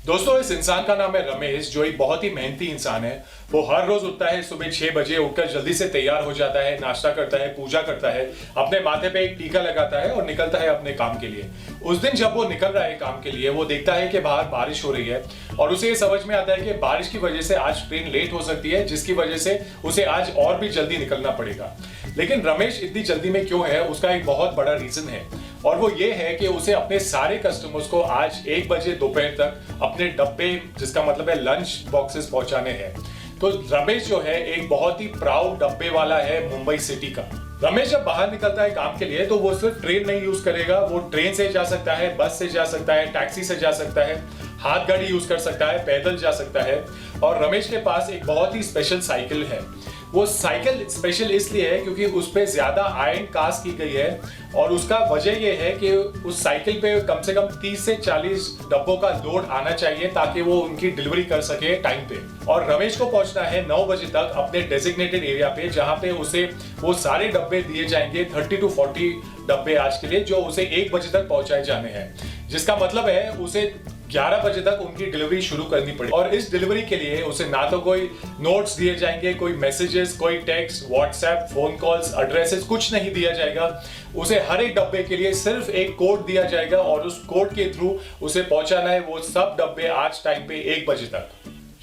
दोस्तों, इस इंसान का नाम है रमेश, जो एक बहुत ही मेहनती इंसान है। वो हर रोज उठता है, सुबह 6 बजे उठकर जल्दी से तैयार हो जाता है, नाश्ता करता है, पूजा करता है, अपने माथे पे एक टीका लगाता है और निकलता है अपने काम के लिए। उस दिन जब वो निकल रहा है काम के लिए, वो देखता है कि बाहर बारिश हो रही है और उसे ये समझ में आता है कि बारिश की वजह से आज ट्रेन लेट हो सकती है, जिसकी वजह से उसे आज और भी जल्दी निकलना पड़ेगा। लेकिन रमेश इतनी जल्दी में क्यों है, उसका एक बहुत बड़ा रीजन है और वो ये है कि उसे अपने सारे कस्टमर्स को आज 1 बजे दोपहर तक अपने डब्बे, जिसका मतलब है लंच बॉक्सेस, पहुंचाने हैं। तो रमेश जो है एक बहुत ही प्राउड डब्बे वाला है मुंबई सिटी का। रमेश जब बाहर निकलता है काम के लिए तो वो सिर्फ ट्रेन नहीं यूज करेगा, वो ट्रेन से जा सकता है, बस से जा सकता है, टैक्सी से जा सकता है, हाथ गाड़ी यूज कर सकता है, पैदल जा सकता है। और रमेश के पास एक बहुत ही स्पेशल साइकिल है। वो साइकिल स्पेशल इसलिए है क्योंकि उस पे ज्यादा आयरन कास्ट की गई है और उसका वजह यह है कि उस साइकिल पे कम से कम 30 से 40 डब्बों का लोड आना चाहिए ताकि वो उनकी डिलीवरी कर सके टाइम पे। और रमेश को पहुंचना है 9 बजे तक अपने डेजिग्नेटेड एरिया पे, जहां पे उसे वो सारे डब्बे दिए जाएंगे, 30 to 40 डब्बे आज के लिए, जो उसे 1 बजे तक पहुंचाए जाने हैं। जिसका मतलब है उसे 11 बजे तक उनकी डिलीवरी शुरू करनी पड़ेगी। और इस डिलीवरी के लिए उसे ना तो कोई नोट्स दिए जाएंगे, कोई मैसेजेस, कोई text, WhatsApp, phone calls, addresses, कुछ नहीं दिया जाएगा। उसे हर एक डब्बे के लिए सिर्फ एक कोड दिया जाएगा और उस कोड के थ्रू उसे पहुंचाना है वो सब डब्बे आज टाइम पे 1 बजे तक।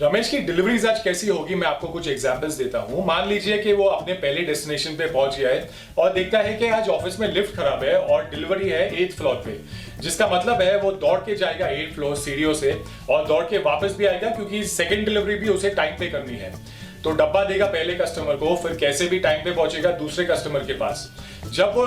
रमेश की डिलीवरीज आज कैसी होगी, मैं आपको कुछ एग्जांपल्स देता हूं। मान लीजिए कि वो अपने पहले डेस्टिनेशन पे पहुंच गया है और देखता है कि आज ऑफिस में लिफ्ट खराब है और डिलीवरी है 8th फ्लोर पे, जिसका मतलब है वो दौड़ के जाएगा 8th फ्लोर सीढ़ियों से और दौड़ के वापस भी आएगा क्योंकि सेकंड डिलीवरी भी उसे टाइम पे करनी है। तो डब्बा देगा पहले कस्टमर को, फिर कैसे भी टाइम पे पहुंचेगा दूसरे कस्टमर के पास। जब वो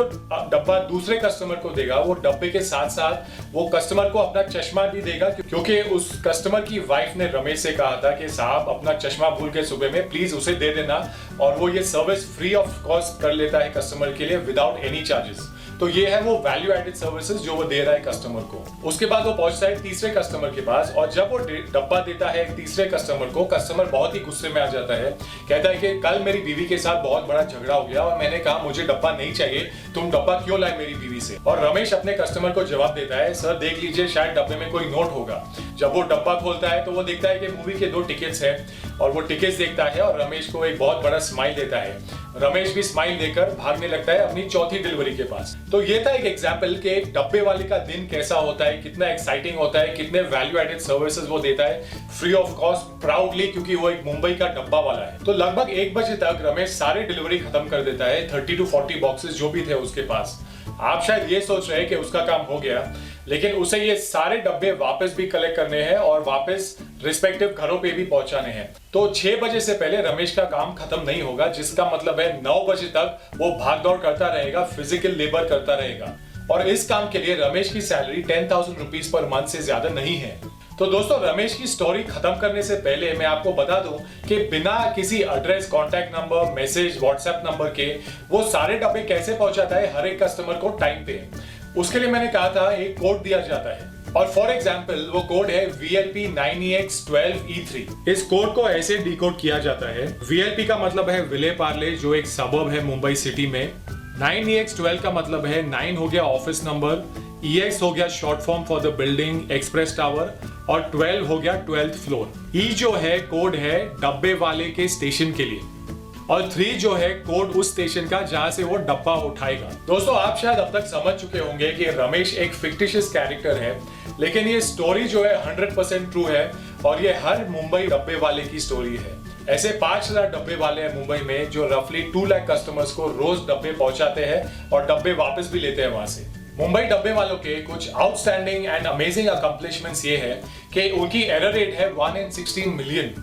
डब्बा दूसरे कस्टमर को देगा, वो डब्बे के साथ साथ वो कस्टमर को अपना चश्मा भी देगा, क्योंकि उस कस्टमर की वाइफ ने रमेश से कहा था कि साहब अपना चश्मा भूल के सुबह में प्लीज उसे दे देना, और वो ये सर्विस फ्री ऑफ कॉस्ट कर लेता है कस्टमर के लिए विदाउट एनी चार्जेस। तो ये है वो वैल्यू एडेड सर्विसेज जो वो दे रहा है कस्टमर को। उसके बाद वो पहुंचता है तीसरे कस्टमर के पास और जब वो डब्बा देता है तीसरे कस्टमर को, कस्टमर बहुत ही गुस्से में आ जाता है। कहता है कि कल मेरी बीवी के साथ बहुत बड़ा झगड़ा हो गया और मैंने कहा मुझे डब्बा नहीं चाहिए, तुम डब्बा क्यों लाए मेरी बीवी से। और रमेश अपने कस्टमर को जवाब देता है, सर देख लीजिए शायद डब्बे में कोई नोट होगा। जब वो डब्बा खोलता है तो वो देखता है कि मूवी के 2 टिकट्स हैं और वो टिकट्स देखता है और रमेश को एक बहुत बड़ा स्माइल देता है। रमेश भी स्माइल देकर भागने लगता है अपनी चौथी डिलीवरी के पास। तो ये था एक एग्जांपल कि एक डब्बे वाले का दिन कैसा होता है, कितना एक्साइटिंग होता है, कितने वैल्यू एडेड सर्विसेज वो देता है फ्री ऑफ कॉस्ट प्राउडली, क्योंकि वो एक मुंबई का डब्बा वाला है। तो लगभग 1 बजे तक रमेश सारे डिलीवरी खत्म कर देता है, 30 to 40 बॉक्सेस जो भी थे उसके पास। आप शायद ये सोच रहे हैं कि उसका काम हो गया, लेकिन उसे ये सारे डब्बे वापस भी कलेक्ट करने हैं और वापस रिस्पेक्टिव घरों पे भी पहुंचाने हैं। तो 6 बजे से पहले रमेश का काम खत्म नहीं होगा, जिसका मतलब है 9 बजे तक वो भाग दौड़ करता रहेगा, फिजिकल लेबर करता रहेगा। और इस काम के लिए रमेश की सैलरी 10,000 रुपीज पर मंथ से ज्यादा नहीं है। तो दोस्तों, रमेश की स्टोरी खत्म करने से पहले मैं आपको बता दूं कि बिना किसी address, contact number, message, WhatsApp number के वो सारे डब्बे कैसे पहुंचाता है हर एक कस्टमर को टाइम पे। उसके लिए मैंने कहा था एक कोड दिया जाता है और फॉर एग्जाम्पल वो कोड है VLP 9EX12E3। इस कोड को ऐसे डिकोड किया जाता है। VLP का मतलब है विले पार्ले, जो एक सबर्ब है मुंबई सिटी में। 9EX12 का मतलब है 9 हो गया ऑफिस नंबर, EX हो गया short form for the building express tower और 12 हो गया 12th फ्लोर। E जो है कोड है डब्बे वाले के स्टेशन के लिए और 3 जो है कोड उस स्टेशन का जहां से वो डब्बा उठाएगा। दोस्तों, आप शायद अब तक समझ चुके होंगे कि रमेश एक फिक्टिशियस कैरेक्टर है, लेकिन ये स्टोरी जो है 100% ट्रू है और ये हर मुंबई डब्बे वाले की स्टोरी है। ऐसे 5,000 डब्बे वाले हैं मुंबई में जो रफली 2 लाख कस्टमर्स को रोज डब्बे पहुंचाते हैं और डब्बे वापस भी लेते हैं वहां से। मुंबई डब्बे वालों के कुछ आउटस्टैंडिंग एंड अमेजिंग अकम्प्लिशमेंट्स ये है कि उनकी एरर रेट है 1 in 16 मिलियन।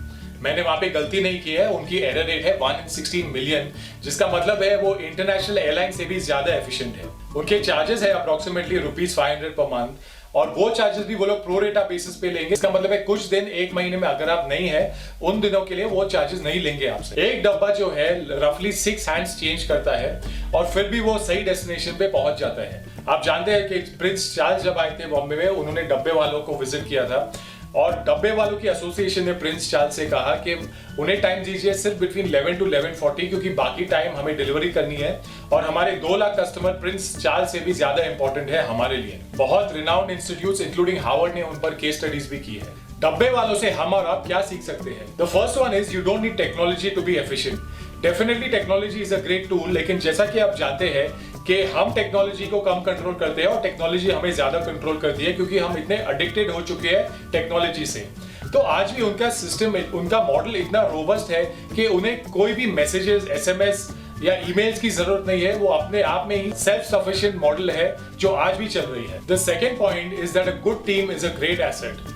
मैंने वहां पे गलती नहीं की है, उनकी एरर रेट है 1 in 16 मिलियन, जिसका मतलब है वो इंटरनेशनल एयरलाइन से भी ज्यादा एफिशिएंट है। उनके चार्जेस है अप्रोक्सीमेटली ₹500 पर मंथ और वो चार्जेस भी वो लोग प्रो रेटा बेसिस पे लेंगे। इसका मतलब है कुछ दिन 1 महीने में अगर आप नहीं है उन दिनों के लिए वो चार्जेस नहीं लेंगे आपसे। एक डब्बा जो है रफली 6 हैंड्स चेंज करता है और फिर भी वो सही डेस्टिनेशन पे पहुंच जाता है। आप जानते हैं कि प्रिंस चार्ल्स जब आए थे बॉम्बे में, उन्होंने डब्बे वालों को विजिट किया था और डब्बे वालों की एसोसिएशन ने प्रिंस चार्ल्स से कहा कि उन्हें टाइम दीजिए सिर्फ बिटवीन 11 to 11:40, क्योंकि बाकी टाइम हमें डिलीवरी करनी है और हमारे 2 लाख कस्टमर प्रिंस चार्ल्स से भी ज्यादा इंपॉर्टेंट है हमारे लिए। बहुत रिनाउंड इंस्टीट्यूट्स इंक्लूडिंग हार्वर्ड ने उन पर केस स्टडीज भी की है। डब्बे वालों से हम और आप क्या सीख सकते हैं? The first one is you don't need technology to be efficient. Definitely technology is a great tool, लेकिन जैसा कि आप जानते हैं कि हम टेक्नोलॉजी को कम कंट्रोल करते हैं और टेक्नोलॉजी हमें ज्यादा कंट्रोल करती है, क्योंकि हम इतने एडिक्टेड हो चुके हैं टेक्नोलॉजी से। तो आज भी उनका सिस्टम, उनका मॉडल इतना रोबस्ट है कि उन्हें कोई भी मैसेजेस, एसएमएस या ईमेल्स की जरूरत नहीं है। वो अपने आप में ही सेल्फ सफिशिएंट मॉडल है जो आज भी चल रही है। The second point is that a good team is a great asset.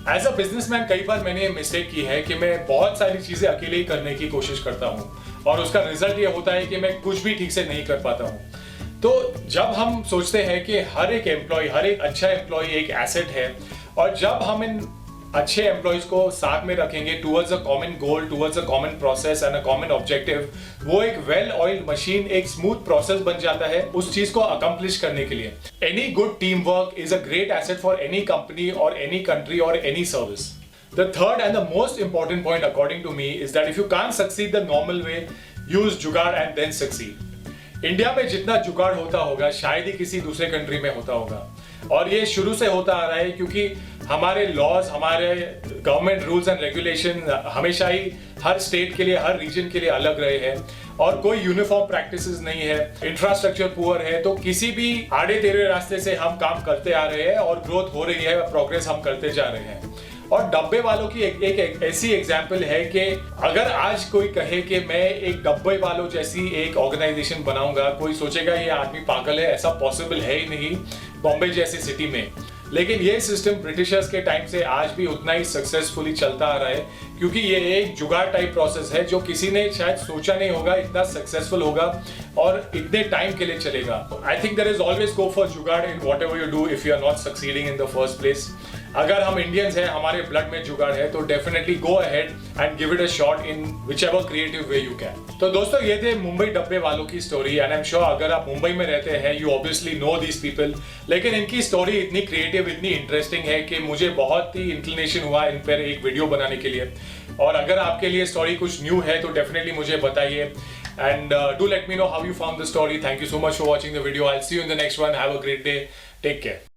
As a businessman कई बार मैंने ये मिस्टेक की है कि मैं बहुत सारी चीजें अकेले ही करने की कोशिश करता हूँ और उसका रिजल्ट ये होता है कि मैं कुछ भी ठीक से नहीं कर पाता हूँ। तो जब हम सोचते हैं कि हर एक एम्प्लॉय, हर एक अच्छा एम्प्लॉय एक एसेट है, और जब हम इन अच्छे एम्प्लॉयज को साथ में रखेंगे towards a common goal, towards a common process and a common objective, वो एक वेल ऑयल्ड मशीन, एक स्मूथ प्रोसेस बन जाता है उस चीज को अकम्प्लिश करने के लिए। Any good team work is a great asset for any company और एनी कंट्री और any service. The third and the most important point according to me is that if you can't succeed the normal way, use जुगाड़ and then succeed. India में जितना जुगाड़ होता होगा शायद ही किसी दूसरे कंट्री में होता होगा, और ये शुरू से होता आ रहा है क्योंकि हमारे लॉज, हमारे गवर्नमेंट रूल्स एंड रेगुलेशन हमेशा ही हर स्टेट के लिए, हर रीजन के लिए अलग रहे हैं और कोई यूनिफॉर्म प्रैक्टिसेस नहीं है। इंफ्रास्ट्रक्चर पुअर है, तो किसी भी आड़े टेढ़े रास्ते से हम काम करते आ रहे हैं और ग्रोथ हो रही है, प्रोग्रेस हम करते जा रहे हैं। और डब्बे वालों की एक ऐसी एग्जाम्पल है कि अगर आज कोई कहे कि मैं एक डब्बे वालों जैसी एक ऑर्गेनाइजेशन बनाऊंगा, कोई सोचेगा ये आदमी पागल है, ऐसा पॉसिबल है ही नहीं बॉम्बे जैसी सिटी में। लेकिन ये सिस्टम ब्रिटिशर्स के टाइम से आज भी उतना ही सक्सेसफुली चलता आ रहा है, क्योंकि ये एक जुगाड़ टाइप प्रोसेस है जो किसी ने शायद सोचा नहीं होगा इतना सक्सेसफुल होगा और इतने टाइम के लिए चलेगा। I think there is always scope for jugaad in whatever you do if you are not succeeding in the first place. अगर हम इंडियंस हैं, हमारे ब्लड में जुगाड़ है, तो definitely go ahead and give it a shot in whichever creative way you can. तो दोस्तों, ये थे मुंबई डब्बे वालों की story, and I am sure अगर आप मुंबई में रहते हैं you obviously know these people, लेकिन इनकी स्टोरी इतनी क्रिएटिव, इतनी इंटरेस्टिंग है कि मुझे बहुत ही इंक्लिनेशन हुआ इन पर एक वीडियो बनाने के लिए। और अगर आपके लिए स्टोरी कुछ न्यू है तो डेफिनेटली मुझे बताइए, and do let me know how you found the story. Thank you so much for watching the video. I'll see you in the next one. Have a great day. Take care.